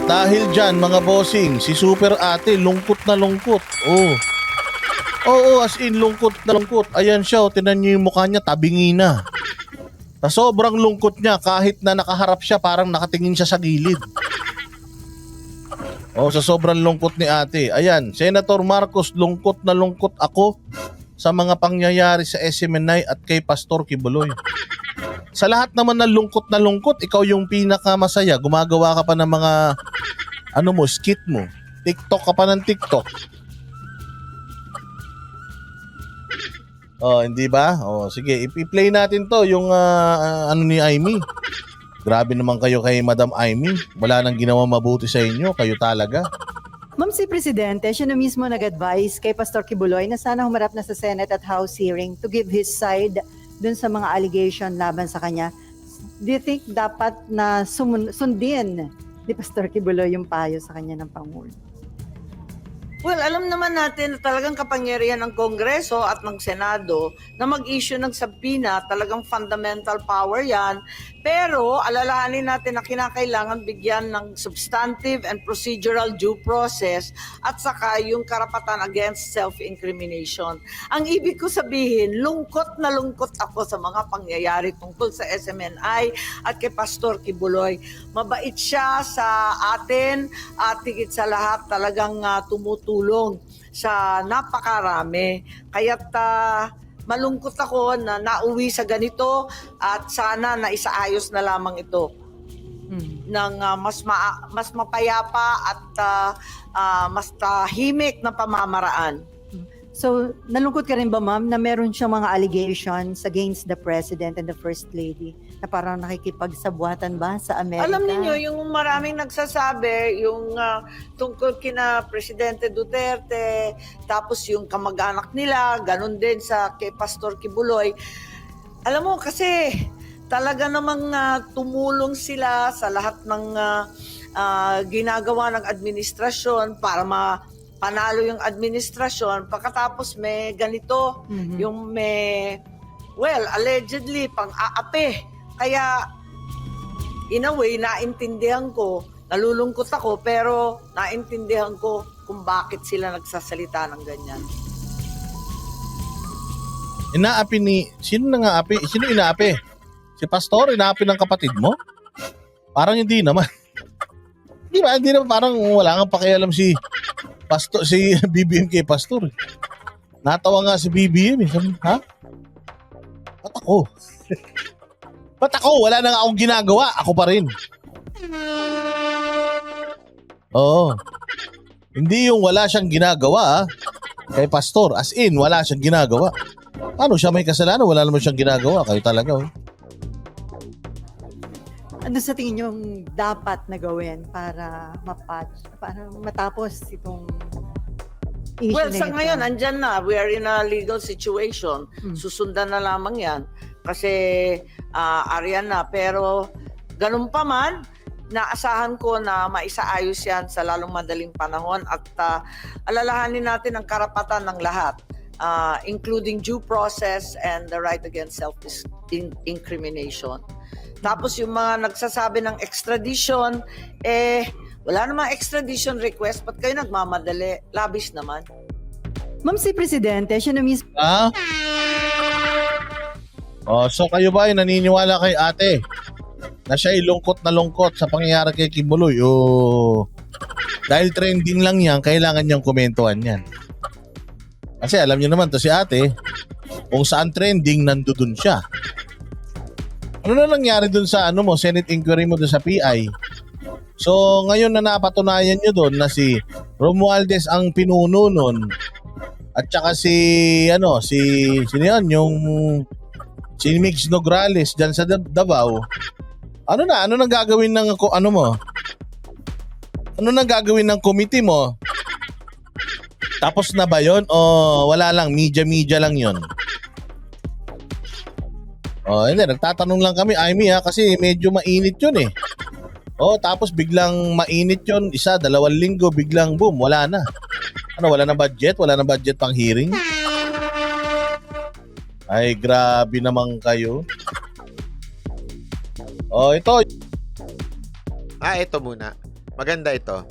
Dahil dyan, mga bossing, si Super Ate, lungkot na lungkot. Oh. Oo, as in, lungkot na lungkot. Ayan siya, tinan niyo yung mukha niya, tabingi na. Sa sobrang lungkot niya, kahit na nakaharap siya, parang nakatingin siya sa gilid. Oh, sa sobrang lungkot ni ate. Ayan, Senator Marcos, lungkot na lungkot ako sa mga pangyayari sa SMNI at kay Pastor Kibuloy. Sa lahat naman ng lungkot na lungkot, ikaw yung pinakamasaya. Gumagawa ka pa ng mga skit mo. TikTok ka pa ng TikTok. Oh, hindi ba? Oh, sige, i-play natin 'to yung ni Aimee. Grabe naman kayo kay Madam Aimee. Wala nang ginawa mabuti sa inyo, kayo talaga. Ma'am, si Presidente, siya na mismo nag-advise kay Pastor Kibuloy na sana humarap na sa Senate at House hearing to give his side dun sa mga allegation laban sa kanya. Do you think dapat na sundin ni Pastor Kibuloy yung payo sa kanya ng Pangulo? Well, alam naman natin na talagang kapangyarihan ng Kongreso at ng Senado na mag-issue ng subpoena, talagang fundamental power yan. Pero alalahanin natin na kinakailangan bigyan ng substantive and procedural due process at saka yung karapatan against self-incrimination. Ang ibig ko sabihin, lungkot na lungkot ako sa mga pangyayari tungkol sa SMNI at kay Pastor Kibuloy. Mabait siya sa atin at higit sa lahat talagang tumutulong sa napakarami. Kaya't malungkot ako na nauwi sa ganito at sana na isaayos na lamang ito ng mas mapayapa at mas tahimik na pamamaraan. So, nalungkot ka rin ba, ma'am, na meron siyang mga allegations against the President and the First Lady na parang nakikipagsabuatan ba sa Amerika? Alam niyo yung maraming nagsasabi, yung tungkol kina Presidente Duterte, tapos yung kamag-anak nila, ganun din sa kay Pastor Kibuloy. Alam mo, kasi talaga namang tumulong sila sa lahat ng ginagawa ng administrasyon para panalo yung administrasyon, pagkatapos may ganito, yung may, allegedly, pang-aapi. Kaya, in a way, naintindihan ko, nalulungkot ako, pero naintindihan ko kung bakit sila nagsasalita ng ganyan. Inaapi sino nang-aapi? Sino inaapi? Si Pastor, inaapi ng kapatid mo? Parang hindi naman. Hindi naman, parang wala kang pakialam si BBM kay Pastor. Natawa nga si BBM. Sabi, ha? Ba't ako? Ba't ako? Wala na akong ginagawa. Ako pa rin. Oo. Hindi yung wala siyang ginagawa kay Pastor. As in, wala siyang ginagawa. Ano siya may kasalanan? Wala naman siyang ginagawa. Kayo talaga. Ano sa tingin yung dapat na gawin para para matapos itong issue na Sa ito? ngayon, andyan na. We are in a legal situation. Susundan na lamang yan. Kasi ariyan na. Pero ganun pa man, naasahan ko na maisaayos yan sa lalong madaling panahon at alalahanin natin ang karapatan ng lahat, including due process and the right against self-incrimination. Tapos yung mga nagsasabi ng extradition, wala namang extradition request, ba't kayo nagmamadali? Labis naman. Ma'am, si Presidente, siya na mismo. So kayo ba ay naniniwala kay ate na siya ay lungkot na lungkot sa pangyayari kay Kibuloy? Dahil trending lang yan, kailangan niyang komentuhan yan. Kasi alam niyo naman to si ate, kung saan trending, nandoon siya. Ano na nangyari dun sa Senate inquiry mo dun sa PI? So ngayon na napatunayan nyo dun na si Romualdez ang pinuno nun at saka sino yan, si Mix Nograles dyan sa Davao. Ano nang gagawin ng mo? Ano nang gagawin ng committee mo? Tapos na ba yun? O wala lang, media lang yun? Hindi, nagtatanong lang kami, Aimee kasi medyo mainit yun eh. Tapos biglang mainit yun, 1-2 linggo, biglang boom, wala na. Wala na budget? Wala na budget pang hearing? Ay, grabe naman kayo. Ito. Ito muna. maganda ito.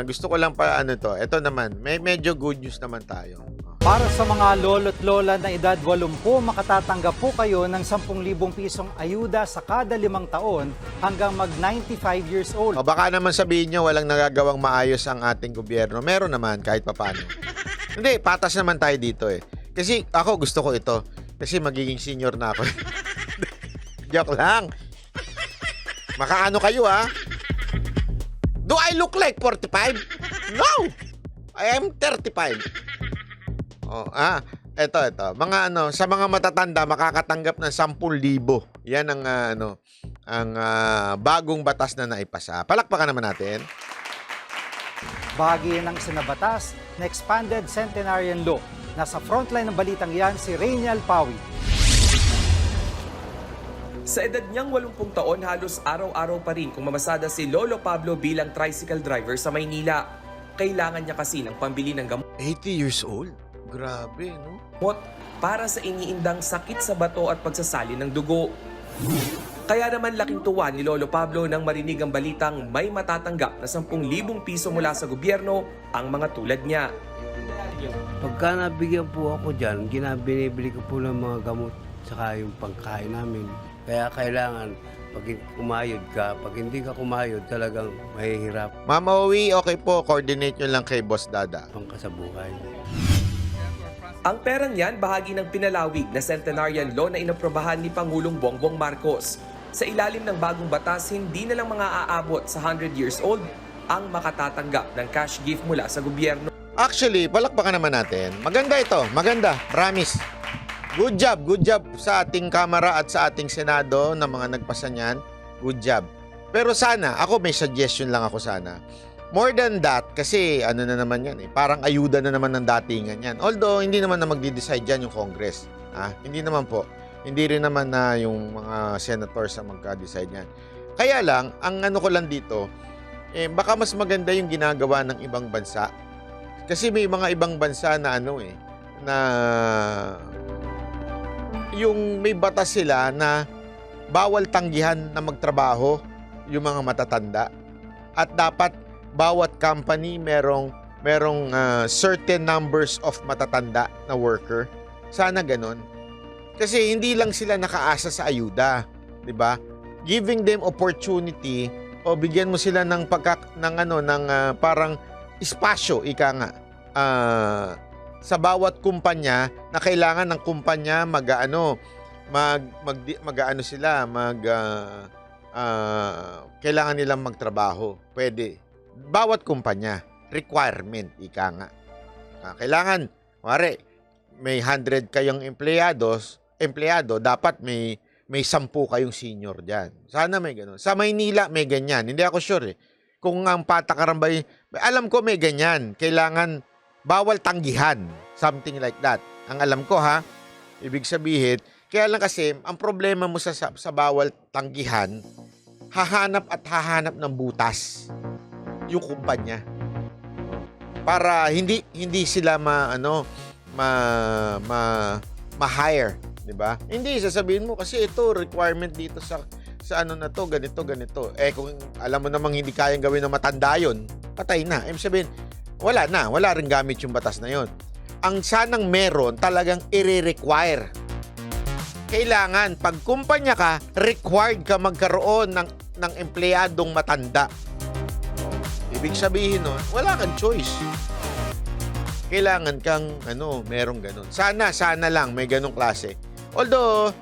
Gusto ko lang pa to. Ito naman, medyo good news naman tayo. Para sa mga lolo't lola na edad 80, makatatanggap po kayo ng 10,000 pisong ayuda sa kada 5 taon hanggang mag 95 years old. O baka naman sabihin nyo, walang nagagawang maayos ang ating gobyerno. Meron naman, kahit papano. Hindi, patas naman tayo dito eh. Kasi ako gusto ko ito. Kasi magiging senior na ako. Joke lang. Makaano kayo ha? Do I look like 45? No! I am 35. Ito. Mga sa mga matatanda makakatanggap ng 10,000. Yan ang ang bagong batas na naipasa. Palakpakan naman natin. Bahagi ng sinabatas na Expanded Centenarian Law. Nasa frontline ng balitang yan si Reynal Pawi. Sa edad niyang 80 taon, halos araw-araw pa rin kumamasada si Lolo Pablo bilang tricycle driver sa Maynila. Kailangan niya kasi ng pambili ng gamot 80 years old? Grabe, no? para sa iniindang sakit sa bato at pagsasali ng dugo. Kaya naman laking tuwa ni Lolo Pablo nang marinig ang balitang may matatanggap na 10,000 piso mula sa gobyerno ang mga tulad niya. Pagka nabigyan po ako dyan, binibili ko po ng mga gamot saka yung pangkain namin. Kaya kailangan, pag kumayod ka, pag hindi ka kumayod, talagang mahihirap Mama Uwi, okay po. Coordinate nyo lang kay Boss Dada. pang kasabuhay. Ang perang yan, bahagi ng pinalawig na Centenarian Law na inaprobahan ni Pangulong Bongbong Marcos. Sa ilalim ng bagong batas, hindi na lang mga aabot sa 100 years old ang makatatanggap ng cash gift mula sa gobyerno. Actually, palakpakan naman natin. Maganda ito. Maganda. Promise. Good job sa ating Kamara at sa ating Senado na mga nagpasa niyan. Good job. Pero sana, ako may suggestion lang ako sana. More than that, kasi ano na naman yan eh, parang ayuda na naman ng datingan yan. Although, hindi naman na magdi-decide yan yung Congress. Hindi naman po. Hindi rin naman na yung mga senators ang magka-decide yan. Kaya lang, ang ano ko lang dito, baka mas maganda yung ginagawa ng ibang bansa. Kasi may mga ibang bansa na na yung may batas sila na bawal tanggihan na magtrabaho yung mga matatanda. At dapat bawat company merong certain numbers of matatanda na worker. Sana ganun. Kasi hindi lang sila nakaasa sa ayuda, 'di ba? Giving them opportunity o bigyan mo sila ng parang espasyo ika nga sa bawat kumpanya na kailangan ng kumpanya kailangan nilang magtrabaho. Pwede. Bawat kumpanya, requirement, ika nga. Kailangan, may 100 kayong empleyado, dapat may 10 kayong senior dyan. Sana may ganun. Sa Maynila, may ganyan. Hindi ako sure eh. Kung ang patakaran ba, alam ko may ganyan. Kailangan, bawal tanggihan. Something like that. Ang alam ko ibig sabihin, kaya lang kasi, ang problema mo sa bawal tanggihan, hahanap ng butas yung kumpanya para hindi sila ma-hire, 'di ba? Hindi sasabihin mo kasi ito requirement dito sa na to, ganito. Kung alam mo namang hindi kayang gawin ng matanda 'yon, patay na. Sabihin, wala ring gamit yung batas na 'yon. Ang sanang meron talagang i-require. Kailangan pag kumpanya ka, required ka magkaroon ng empleyadong matanda. Ibig sabihin wala kang choice. Kailangan kang merong ganun. Sana lang may ganung klase. Although,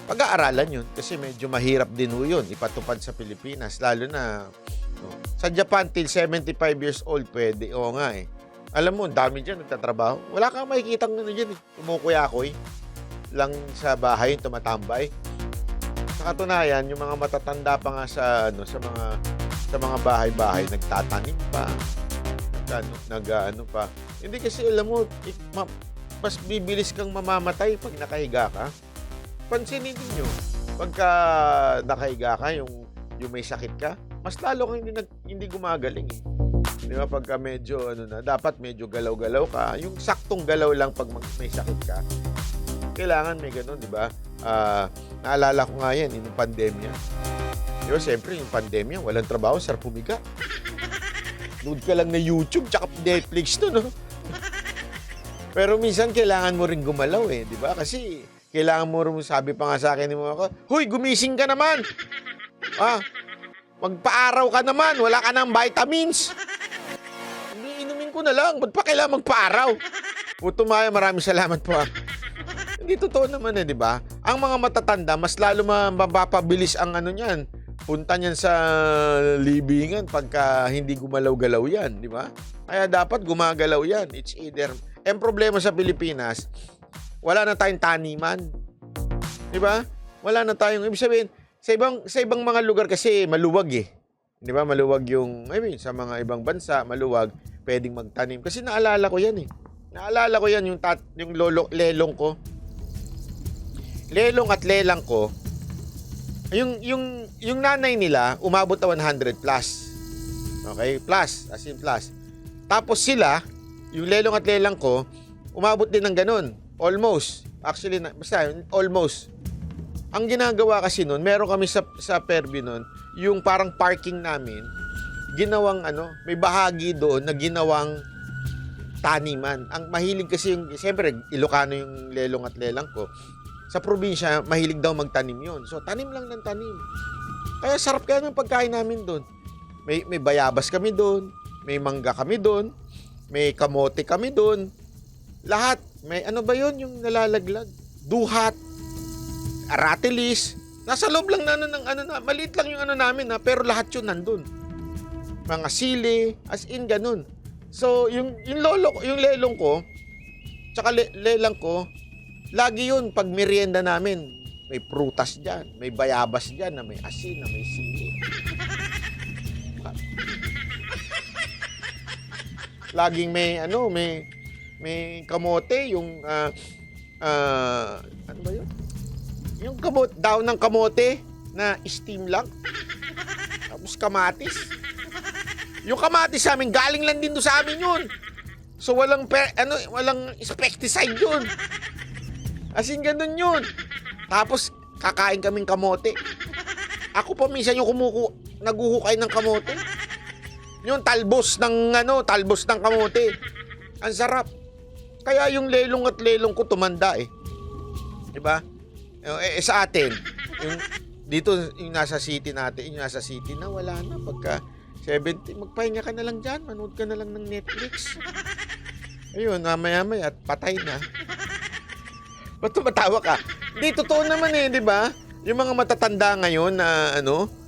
pag-aaralan yun kasi medyo mahirap din yun ipatupad sa Pilipinas. Lalo na sa Japan till 75 years old pwede. Oo nga eh. Alam mo, dami dyan nagtatrabaho. Wala kang makikitang dyan eh. Kumukuya-kuy lang sa bahay, tumatambay. Sa katunayan, yung mga matatanda pa nga sa mga bahay-bahay, nagtatanim pa, nag-ano pa. Hindi kasi alam mo, mas bibilis kang mamamatay pag nakahiga ka. Pansinin niyo, pagka nakahiga ka, yung may sakit ka, mas lalo kang hindi gumagaling eh. Di ba? Pagka medyo, dapat medyo galaw-galaw ka. Yung saktong galaw lang pag may sakit ka. Kailangan may ganun, di ba? Naalala ko nga yan, yung pandemya. Di ba, siyempre, yung pandemya, walang trabaho, sarap pumiga. Nood ka lang na YouTube tsaka Netflix to, no? Pero minsan kailangan mo rin gumalaw eh, di ba? Kasi kailangan mo rin, sabi pa nga sa akin ni mga ko, "Huy, gumising ka naman! Magpaaraw ka naman, wala ka ng vitamins!" Inumin ko na lang, ba't pa kailangan magpaaraw? Puto Maya, maraming salamat po. Hindi totoo naman eh, di ba? Ang mga matatanda, mas lalo mapapabilis ang ano niyan. Punta niyan sa libingan pagka hindi gumalaw-galaw yan, di ba? Kaya dapat gumagalaw yan. It's either... Ang problema sa Pilipinas, wala na tayong taniman. Di ba? Wala na tayong... Ibig sabihin, sa ibang mga lugar kasi maluwag eh. Di ba? Maluwag yung... I mean, sa mga ibang bansa, maluwag, pwedeng magtanim. Kasi naalala ko yan eh. Naalala ko yan yung lelong ko. Lelong at lelang ko, yung nanay nila, umabot na 100 plus. Okay? Plus. As in plus. Tapos sila, yung lelong at lelang ko, umabot din ng ganun. Almost. Actually, basta, almost. Ang ginagawa kasi nun, meron kami sa Fairview nun, yung parang parking namin, ginawang may bahagi doon na ginawang taniman. Ang mahilig kasi yung, siyempre, Ilocano yung lelong at lelang ko. Sa probinsya, mahilig daw magtanim yun. So, tanim lang ng tanim. Kaya sarap kaya ng pagkain namin doon. May bayabas kami doon, may mangga kami doon, may kamote kami doon. Lahat. May ano ba yun yung nalalaglag? Duhat, aratilis. Nasa loob lang na maliit lang yung namin pero lahat yun nandun. Mga sili, as in ganun. So, yung lelong ko, tsaka lelang ko, lagi yun pag merienda namin. May prutas dyan, may bayabas dyan, na may asin, na may sili. Laging may kamote, yung ano ba yun? Yung daon ng kamote na steam lang. Tapos kamatis. Yung kamatis sa amin, galing lang din doon sa amin yun. So walang insecticide yun. As in, ganun yun. Tapos, kakain kaming kamote. Ako pa minsan yung naguhukay ng kamote. Yung talbos ng kamote. Ang sarap. Kaya yung lelong at lelong ko tumanda eh. Diba? Sa atin, dito yung nasa city natin, yung nasa city na wala na. Pagka 70, magpahinga ka na lang dyan. Manood ka na lang ng Netflix. Ayun, maya-maya at patay na. Ba't tumatawa ka? Hindi, totoo naman eh, di ba? Yung mga matatanda ngayon na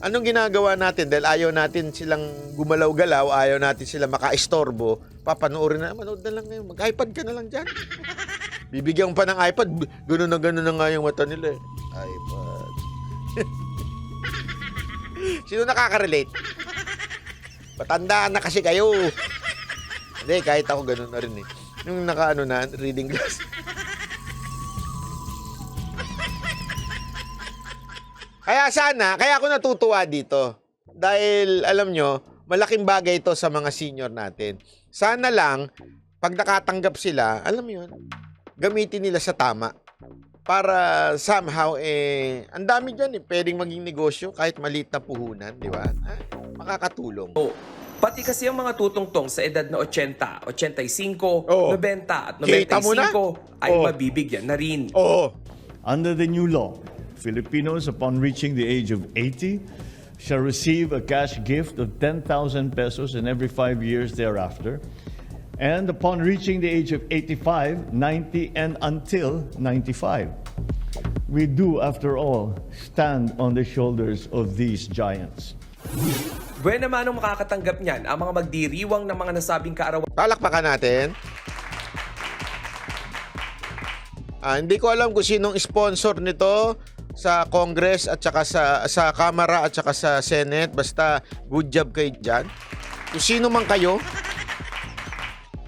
anong ginagawa natin dahil ayaw natin silang gumalaw-galaw, ayaw natin sila maka-istorbo, papanoorin na, manood na lang ngayon, mag-iPad ka na lang dyan. Bibigyan pa ng iPad, gano'n na nga yung mata nila eh. iPad. Sino nakaka-relate? Patandaan na kasi kayo. Hindi, kahit ako gano'n na rin eh. Yung reading glass. Kaya ako natutuwa dito. Dahil, alam nyo, malaking bagay ito sa mga senior natin. Sana lang, pag nakatanggap sila, alam mo yun, gamitin nila sa tama. Para somehow, ang dami dyan pwedeng maging negosyo kahit maliit na puhunan, di ba? Makakatulong. Pati kasi ang mga tutungtong sa edad na 80, 85, 90 at Kita mo na? 95 ay mabibigyan na rin. Under the new law, Filipinos upon reaching the age of 80 shall receive a cash gift of 10,000 pesos in every 5 years thereafter. And upon reaching the age of 85, 90, and until 95. We do, after all, stand on the shoulders of these giants. Buwan naman ang makakatanggap niyan ang mga magdiriwang ng mga nasabing kaarawan. Palakpakan natin. Hindi ko alam kung sinong sponsor nito sa Congress at saka sa Kamara at saka sa Senate. Basta good job kayo dyan. Kung sino man kayo,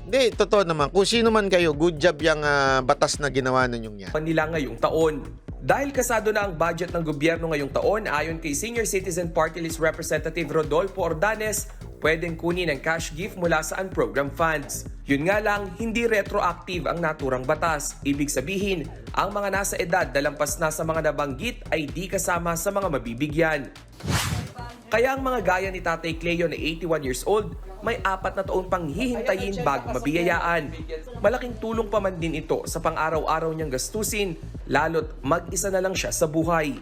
hindi, totoo naman. Kung sino man kayo, good job yung batas na ginawa ninyong yan. Nila ngayong taon. Dahil kasado na ang budget ng gobyerno ngayong taon, ayon kay Senior Citizen Party List Representative Rodolfo Ordanes, pwedeng kunin ang cash gift mula sa unprogram funds. Yun nga lang, hindi retroactive ang naturang batas. Ibig sabihin, ang mga nasa edad na lampas na sa mga nabanggit ay di kasama sa mga mabibigyan. Kaya ang mga gaya ni Tatay Cleo na 81 years old, may 4 na taon pang hihintayin bago mabiyayaan. Malaking tulong pa man din ito sa pang-araw-araw niyang gastusin, lalo't mag-isa na lang siya sa buhay.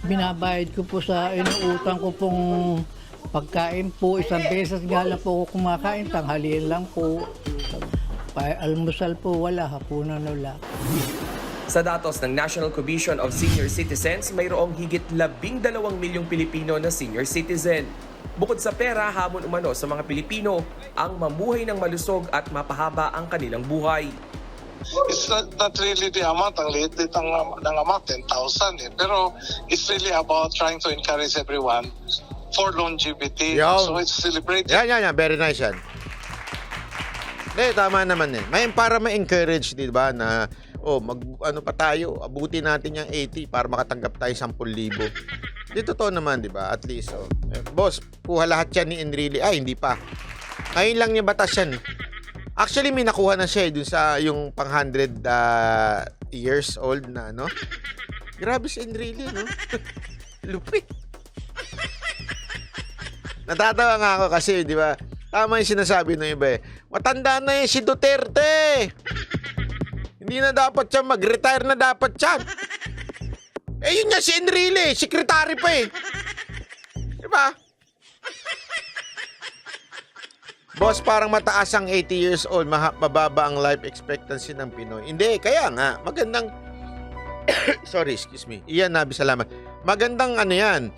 Binabayad ko po sa inuutang ko pong pagkain po. Isang beses nga lang po ako kumakain, tanghalian lang po. Almusal po wala, hapunan wala. Sa datos ng National Commission of Senior Citizens, mayroong higit 12 milyong Pilipino na senior citizen. Bukod sa pera, hamon umano sa mga Pilipino ang mamuhay ng malusog at mapahaba ang kanilang buhay. It's not really the amount, ang liit ng amount, 10,000 eh. Pero it's really about trying to encourage everyone for longevity. Yo. So it's celebrating. Yan. Very nice yan. Tama naman eh. May para ma-encourage, di ba, na ano pa tayo, abutin natin yung 80 para makatanggap tayo 10,000. Di totoo naman, di ba? At least, boss, kuha lahat yan ni Enrile. Ay, hindi pa. Ngayon lang niya batas yan. Actually, may nakuha na siya dun sa yung pang 100 years old na, no? Grabe si Enrile, no? Lupit. Natatawa nga ako kasi, di ba? Tama yung sinasabi ng iba eh. Matanda na si Duterte. Hindi na dapat siya mag-retire na dapat siya. Eh yun nga si Enrile, sekretary pa eh. Diba? Boss, parang mataas ang 80 years old, mababa ang life expectancy ng Pinoy. Hindi, kaya nga, magandang sorry, excuse me. Iyan, Nabi, salamat. Magandang ano yan,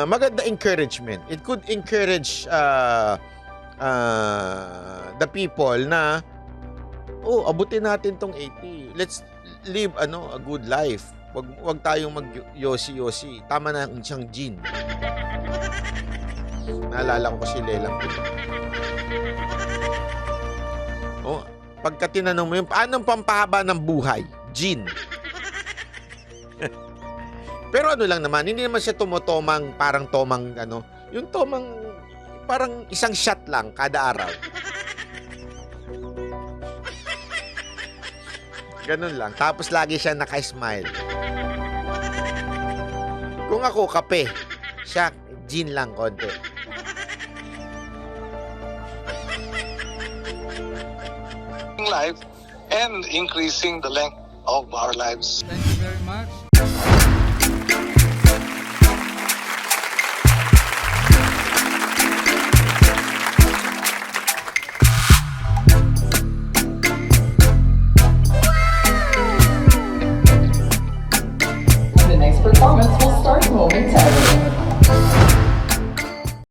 magandang encouragement. It could encourage the people na abutin natin tong 80. Let's live a good life. Wag tayong mag-yosi-yosi. Tama na ang siyang gin. Naalala ko si Lelang. Pagka tinanong mo yung paano pampahaba ng buhay? Gin. Pero ano lang naman, hindi naman siya tumotomang, parang tomang yung tomang parang isang shot lang kada araw. Ganun lang. Tapos lagi siya naka-smile. Kung ako, kape. Siya, gin lang konti. Life and increasing the length of our lives.